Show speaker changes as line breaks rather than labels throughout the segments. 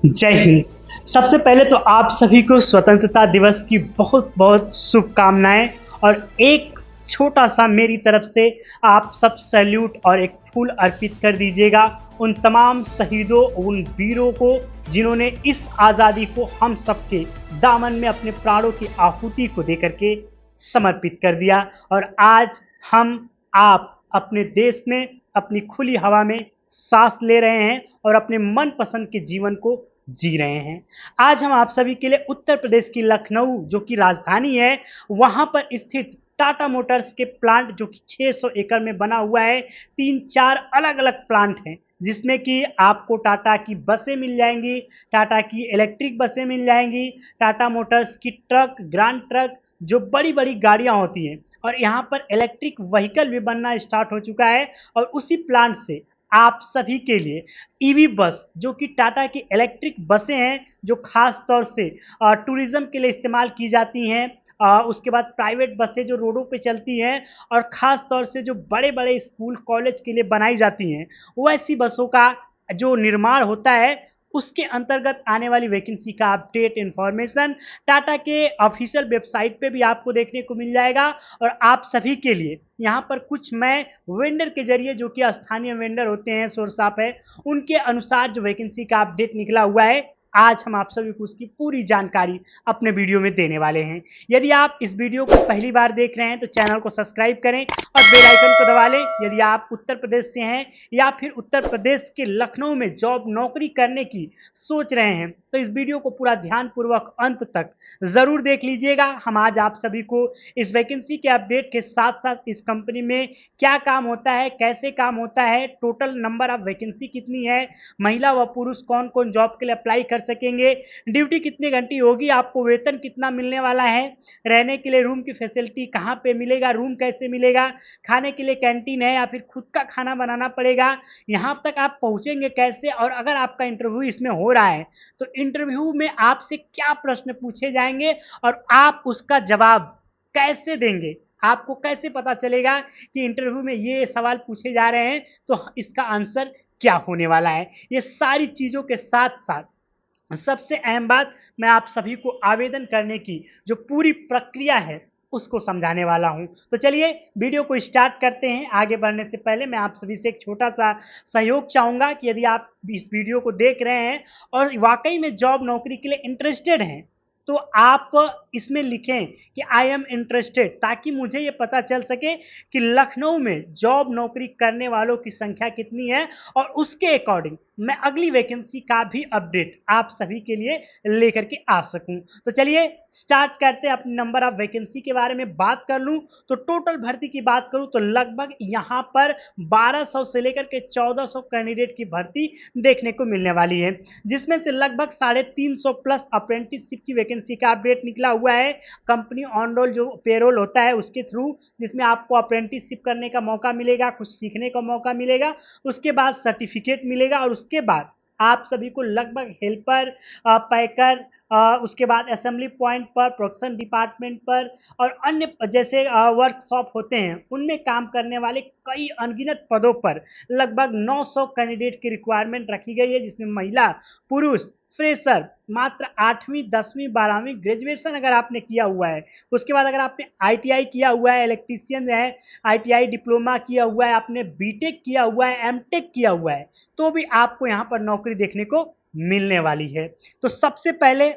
जय हिंद। सबसे पहले तो आप सभी को स्वतंत्रता दिवस की बहुत बहुत शुभकामनाएं। और एक छोटा सा मेरी तरफ से आप सब सैल्यूट और एक फूल अर्पित कर दीजिएगा उन तमाम शहीदों, उन वीरों को जिन्होंने इस आज़ादी को हम सबके दामन में अपने प्राणों की आहुति को देकर के समर्पित कर दिया। और आज हम आप अपने देश में अपनी खुली हवा में सांस ले रहे हैं और अपने मनपसंद के जीवन को जी रहे हैं। आज हम आप सभी के लिए उत्तर प्रदेश की लखनऊ जो कि राजधानी है, वहां पर स्थित टाटा मोटर्स के प्लांट जो कि 600 एकड़ में बना हुआ है, 3-4 अलग-अलग प्लांट हैं जिसमें कि आपको टाटा की बसें मिल जाएंगी, टाटा की इलेक्ट्रिक बसें मिल जाएंगी, टाटा मोटर्स की ट्रक, ग्रांड ट्रक जो बड़ी-बड़ी गाड़ियां होती हैं। और यहाँ पर इलेक्ट्रिक व्हीकल भी बनना स्टार्ट हो चुका है। और उसी प्लांट से आप सभी के लिए ईवी बस जो कि टाटा की इलेक्ट्रिक बसें हैं, जो खास तौर से टूरिज्म के लिए इस्तेमाल की जाती हैं। उसके बाद प्राइवेट बसें जो रोडों पे चलती हैं और ख़ास तौर से जो बड़े-बड़े स्कूल कॉलेज के लिए बनाई जाती हैं, वैसी बसों का जो निर्माण होता है, उसके अंतर्गत आने वाली वैकेंसी का अपडेट इन्फॉर्मेशन टाटा के ऑफिशियल वेबसाइट पे भी आपको देखने को मिल जाएगा। और आप सभी के लिए यहाँ पर कुछ मैं वेंडर के जरिए जो कि स्थानीय वेंडर होते हैं, सोर्स आप है, उनके अनुसार जो वैकेंसी का अपडेट निकला हुआ है, आज हम आप सभी को उसकी पूरी जानकारी अपने वीडियो में देने वाले हैं। यदि आप इस वीडियो को पहली बार देख रहे हैं तो चैनल को सब्सक्राइब करें और बेल आइकन को दबा लें। यदि आप उत्तर प्रदेश से हैं या फिर उत्तर प्रदेश के लखनऊ में जॉब नौकरी करने की सोच रहे हैं तो इस वीडियो को पूरा ध्यानपूर्वक अंत तक ज़रूर देख लीजिएगा। हम आज आप सभी को इस वैकेंसी के अपडेट के साथ साथ इस कंपनी में क्या काम होता है, कैसे काम होता है, टोटल नंबर ऑफ वैकेंसी कितनी है, महिला व पुरुष कौन कौन जॉब के लिए अप्लाई कर सकेंगे, ड्यूटी कितनी घंटी होगी, आपको वेतन कितना मिलने वाला है, रहने के लिए रूम की फैसिलिटी कहाँ पे मिलेगा, रूम कैसे मिलेगा, खाने के लिए कैंटीन है या फिर खुद का खाना बनाना पड़ेगा, यहाँ तक आप पहुँचेंगे कैसे, और अगर आपका इंटरव्यू इसमें हो रहा है तो इंटरव्यू में आपसे क्या प्रश्न पूछे जाएंगे और आप उसका जवाब कैसे देंगे। आपको कैसे पता चलेगा कि इंटरव्यू में ये सवाल पूछे जा रहे हैं तो इसका आंसर क्या होने वाला है। ये सारी चीज़ों के साथ साथ सबसे अहम बात, मैं आप सभी को आवेदन करने की जो पूरी प्रक्रिया है उसको समझाने वाला हूं। तो चलिए वीडियो को स्टार्ट करते हैं। आगे बढ़ने से पहले मैं आप सभी से एक छोटा सा सहयोग चाहूँगा कि यदि आप इस वीडियो को देख रहे हैं और वाकई में जॉब नौकरी के लिए इंटरेस्टेड हैं तो आप इसमें लिखें कि आई एम इंटरेस्टेड, ताकि मुझे ये पता चल सके कि लखनऊ में जॉब नौकरी करने वालों की संख्या कितनी है और उसके अकॉर्डिंग मैं अगली वैकेंसी का भी अपडेट आप सभी के लिए लेकर के आ सकूं। तो चलिए स्टार्ट करते हैं। अपने नंबर ऑफ वैकेंसी के बारे में बात कर लूं तो टोटल भर्ती की बात करूं तो लगभग यहां पर 1200 से लेकर के 1400 कैंडिडेट की भर्ती देखने को मिलने वाली है, जिसमें से लगभग 350 प्लस अप्रेंटिसशिप की वैकेंसी का अपडेट निकला हुआ है। कंपनी ऑन रोल जो पेरोल होता है उसके थ्रू, जिसमें आपको अप्रेंटिसशिप करने का मौका मिलेगा, कुछ सीखने का मौका मिलेगा, उसके बाद सर्टिफिकेट मिलेगा और उसके बाद आप सभी को लगभग हेल्पर, पैकर, उसके बाद असेंबली पॉइंट पर, प्रोडक्शन डिपार्टमेंट पर और अन्य जैसे वर्कशॉप होते हैं उनमें काम करने वाले कई अनगिनत पदों पर लगभग 900 कैंडिडेट की रिक्वायरमेंट रखी गई है, जिसमें महिला, पुरुष, फ्रेशर, मात्र 8वीं 10वीं 12वीं ग्रेजुएशन अगर आपने किया हुआ है, उसके बाद अगर आपने आईटीआई किया हुआ है, इलेक्ट्रीशियन है, आईटीआई डिप्लोमा किया हुआ है, आपने बीटेक किया हुआ है, एमटेक किया हुआ है, तो भी आपको यहाँ पर नौकरी देखने को मिलने वाली है। तो सबसे पहले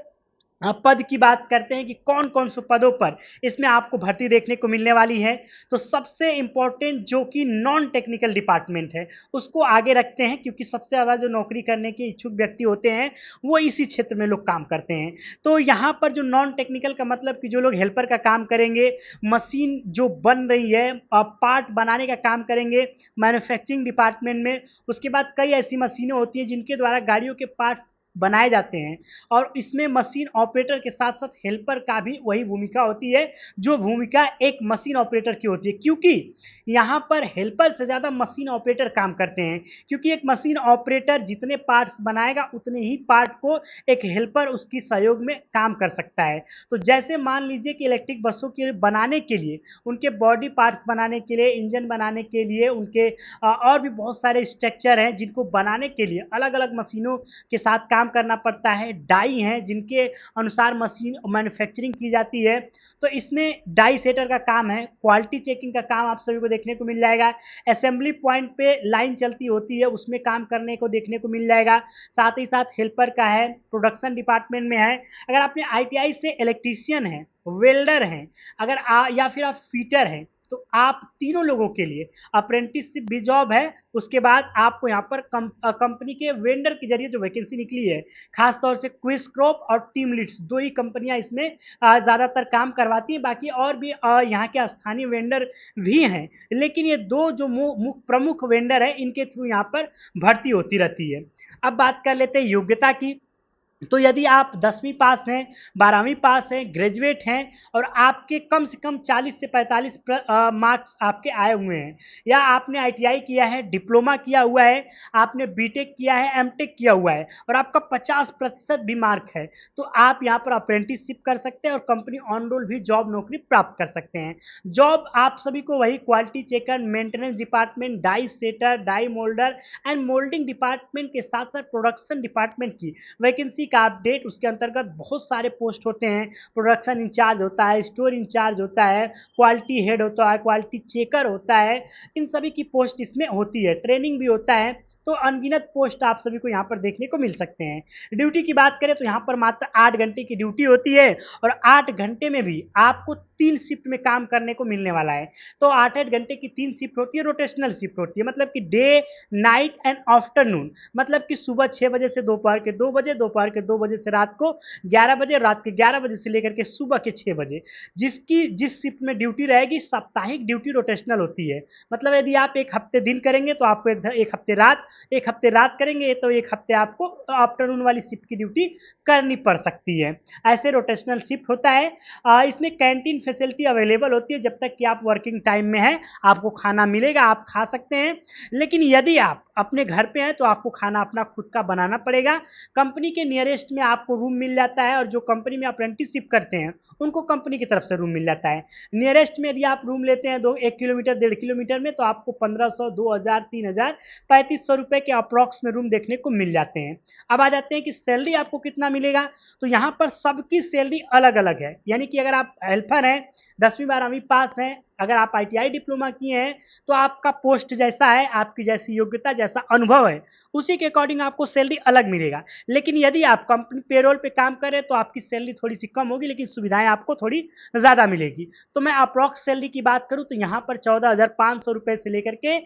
पद की बात करते हैं कि कौन कौन से पदों पर इसमें आपको भर्ती देखने को मिलने वाली है। तो सबसे इंपॉर्टेंट जो कि नॉन टेक्निकल डिपार्टमेंट है उसको आगे रखते हैं, क्योंकि सबसे ज़्यादा जो नौकरी करने के इच्छुक व्यक्ति होते हैं वो इसी क्षेत्र में लोग काम करते हैं। तो यहाँ पर जो नॉन टेक्निकल का मतलब कि जो लोग हेल्पर का काम करेंगे, मशीन जो बन रही है पार्ट बनाने का काम करेंगे मैन्युफैक्चरिंग डिपार्टमेंट में, उसके बाद कई ऐसी मशीनें होती हैं जिनके द्वारा गाड़ियों के पार्ट्स बनाए जाते हैं और इसमें मशीन ऑपरेटर के साथ साथ हेल्पर का भी वही भूमिका होती है जो भूमिका एक मशीन ऑपरेटर की होती है, क्योंकि यहाँ पर हेल्पर से ज़्यादा मशीन ऑपरेटर काम करते हैं। क्योंकि एक मशीन ऑपरेटर जितने पार्ट्स बनाएगा उतने ही पार्ट को एक हेल्पर उसकी सहयोग में काम कर सकता है। तो जैसे मान लीजिए कि इलेक्ट्रिक बसों के बनाने के लिए, उनके बॉडी पार्ट्स बनाने के लिए, इंजन बनाने के लिए, उनके और भी बहुत सारे स्ट्रक्चर हैं जिनको बनाने के लिए अलग अलग मशीनों के साथ काम काम करना पड़ता है, डाई हैं जिनके अनुसार मशीन मैन्युफैक्चरिंग की जाती है, तो इसमें डाई सेटर का काम है, क्वालिटी चेकिंग का काम आप सभी को देखने को मिल जाएगा, असेंबली पॉइंट पे लाइन चलती होती है उसमें काम करने को देखने को मिल जाएगा, साथ ही साथ हेल्पर का है, प्रोडक्शन डिपार्टमेंट में है। अगर आपने आईटीआई से इलेक्ट्रीशियन है, वेल्डर हैं, अगर या फिर आप फिटर हैं, तो आप तीनों लोगों के लिए अप्रेंटिसशिप भी जॉब है। उसके बाद आपको यहाँ पर कंपनी के वेंडर के जरिए जो वैकेंसी निकली है, खास तौर से क्विज क्रॉप और टीम लीड्स, दो ही कंपनियां इसमें ज़्यादातर काम करवाती हैं, बाकी और भी यहाँ के स्थानीय वेंडर भी हैं, लेकिन ये दो जो प्रमुख वेंडर है इनके थ्रू यहाँ पर भर्ती होती रहती है। अब बात कर लेते हैं योग्यता की। तो यदि आप 10वीं पास हैं, 12वीं पास हैं, ग्रेजुएट हैं और आपके कम से कम 40 से 45 मार्क्स आपके आए हुए हैं, या आपने आईटीआई किया है, डिप्लोमा किया हुआ है, आपने बीटेक किया है, एमटेक किया हुआ है और आपका 50% भी मार्क है, तो आप यहाँ पर अप्रेंटिसशिप कर सकते हैं और कंपनी ऑन रोल भी जॉब नौकरी प्राप्त कर सकते हैं। जॉब आप सभी को वही quality checker, maintenance department, die setter, die molder and molding department के साथ साथ प्रोडक्शन डिपार्टमेंट की वैकेंसी का अपडेट, उसके अंतर्गत बहुत सारे पोस्ट होते हैं, प्रोडक्शन इंचार्ज होता है, स्टोर इंचार्ज होता है, क्वालिटी हेड होता है, क्वालिटी चेकर होता है, इन सभी की पोस्ट इसमें होती है, ट्रेनिंग भी होता है, तो अनगिनत पोस्ट आप सभी को यहाँ पर देखने को मिल सकते हैं। ड्यूटी की बात करें तो यहाँ पर मात्र 8 घंटे की ड्यूटी होती है और 8 घंटे में भी आपको 3 शिफ्ट में काम करने को मिलने वाला है। तो 8-8 घंटे की 3 शिफ्ट होती है, रोटेशनल शिफ्ट होती है, मतलब कि डे, नाइट एंड आफ्टरनून, मतलब कि सुबह 6 बजे से दोपहर के 2 बजे, दोपहर के 2 बजे से रात को 11 बजे, रात के 11 बजे से लेकर के सुबह के 6 बजे। जिस शिफ्ट में ड्यूटी रहेगी, साप्ताहिक ड्यूटी रोटेशनल होती है, मतलब यदि आप एक हफ्ते दिन करेंगे तो आपको एक हफ्ते रात करेंगे तो एक हफ्ते आपको आफ्टरनून वाली शिफ्ट की ड्यूटी करनी पड़ सकती है। ऐसे रोटेशनल शिफ्ट होता है। इसमें कैंटीन फैसिलिटी अवेलेबल होती है, जब तक कि आप वर्किंग टाइम में हैं आपको खाना मिलेगा, आप खा सकते हैं, लेकिन यदि आप अपने घर पे हैं तो आपको खाना अपना खुद का बनाना पड़ेगा। कंपनी के नियरेस्ट में आपको रूम मिल जाता है और जो कंपनी में अप्रेंटिसशिप करते हैं उनको कंपनी की तरफ से रूम मिल जाता है। नियरेस्ट में यदि आप रूम लेते हैं 1 किलोमीटर 1.5 किलोमीटर में, तो आपको 1500, 2000, 3000, 3500 रुपए के अप्रॉक्स में रूम देखने को मिल जाते हैं। अब आ जाते हैं कि सैलरी आपको कितना मिलेगा, तो यहाँ पर सबकी सैलरी अलग अलग है, यानी कि अगर आप हेल्पर हैं, 10वीं 12वीं पास हैं, अगर आप आईटीआई डिप्लोमा किए हैं, तो आपका पोस्ट जैसा है, आपकी जैसी योग्यता, जैसा अनुभव है, उसी के अकॉर्डिंग आपको सैलरी अलग मिलेगा। लेकिन यदि आप कंपनी पेरोल पे काम करें तो आपकी सैलरी थोड़ी सी कम होगी, लेकिन सुविधाएं आपको थोड़ी ज़्यादा मिलेगी। तो मैं अप्रॉक्स सैलरी की बात करूं तो यहाँ पर 14,500 रुपये से लेकर के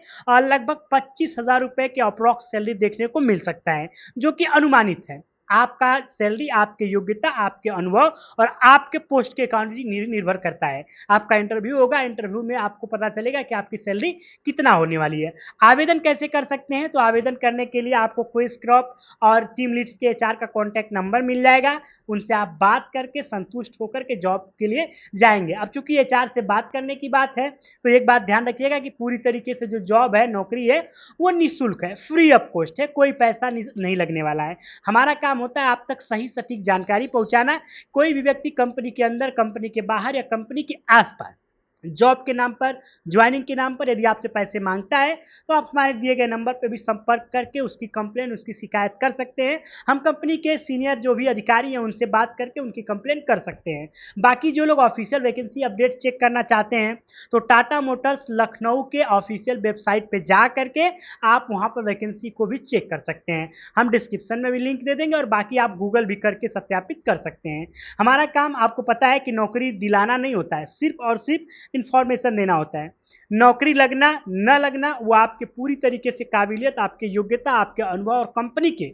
लगभग 25,000 रुपये के अप्रॉक्स सैलरी देखने को मिल सकता है, जो कि अनुमानित है। आपका सैलरी आपके योग्यता, आपके अनुभव और आपके पोस्ट के अकॉर्डिंग निर्भर करता है। आपका इंटरव्यू होगा, इंटरव्यू में आपको पता चलेगा कि आपकी सैलरी कितना होने वाली है। आवेदन कैसे कर सकते हैं, तो आवेदन करने के लिए आपको क्विज क्रॉप और टीम लीड्स के एचआर का कॉन्टैक्ट नंबर मिल जाएगा, उनसे आप बात करके संतुष्ट होकर के जॉब के लिए जाएंगे। अब चूंकि एचआर से बात करने की बात है, तो एक बात ध्यान रखिएगा कि पूरी तरीके से जो जॉब है, नौकरी है, वो निःशुल्क है, फ्री ऑफ कॉस्ट है, कोई पैसा नहीं लगने वाला है। हमारा काम होता है आप तक सही सटीक जानकारी पहुंचाना। कोई भी व्यक्ति कंपनी के अंदर, कंपनी के बाहर या कंपनी के आसपास जॉब के नाम पर, ज्वाइनिंग के नाम पर यदि आपसे पैसे मांगता है, तो आप हमारे दिए गए नंबर पर भी संपर्क करके उसकी कंप्लेन, उसकी शिकायत कर सकते हैं। हम कंपनी के सीनियर जो भी अधिकारी हैं उनसे बात करके उनकी कंप्लेन कर सकते हैं। बाकी जो लोग ऑफिशियल वैकेंसी अपडेट चेक करना चाहते हैं, तो टाटा मोटर्स लखनऊ के ऑफिशियल वेबसाइट पर जा करके आप वहाँ पर वैकेंसी को भी चेक कर सकते हैं। हम डिस्क्रिप्शन में भी लिंक दे देंगे और बाकी आप गूगल भी करके सत्यापित कर सकते हैं। हमारा काम आपको पता है कि नौकरी दिलाना नहीं होता है, सिर्फ और सिर्फ इंफॉर्मेशन देना होता है। नौकरी लगना न लगना वो आपके पूरी तरीके से काबिलियत, आपके योग्यता, आपके अनुभव और कंपनी के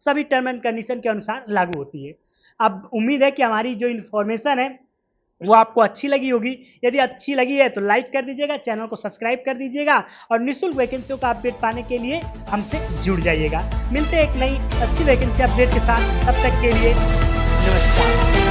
सभी टर्म एंड कंडीशन के अनुसार लागू होती है। अब उम्मीद है कि हमारी जो इन्फॉर्मेशन है वो आपको अच्छी लगी होगी। यदि अच्छी लगी है तो लाइक कर दीजिएगा, चैनल को सब्सक्राइब कर दीजिएगा और निःशुल्क वैकेंसियों का अपडेट पाने के लिए हमसे जुड़ जाइएगा। मिलते हैं एक नई अच्छी वैकेंसी अपडेट के साथ, तब तक के लिए नमस्कार।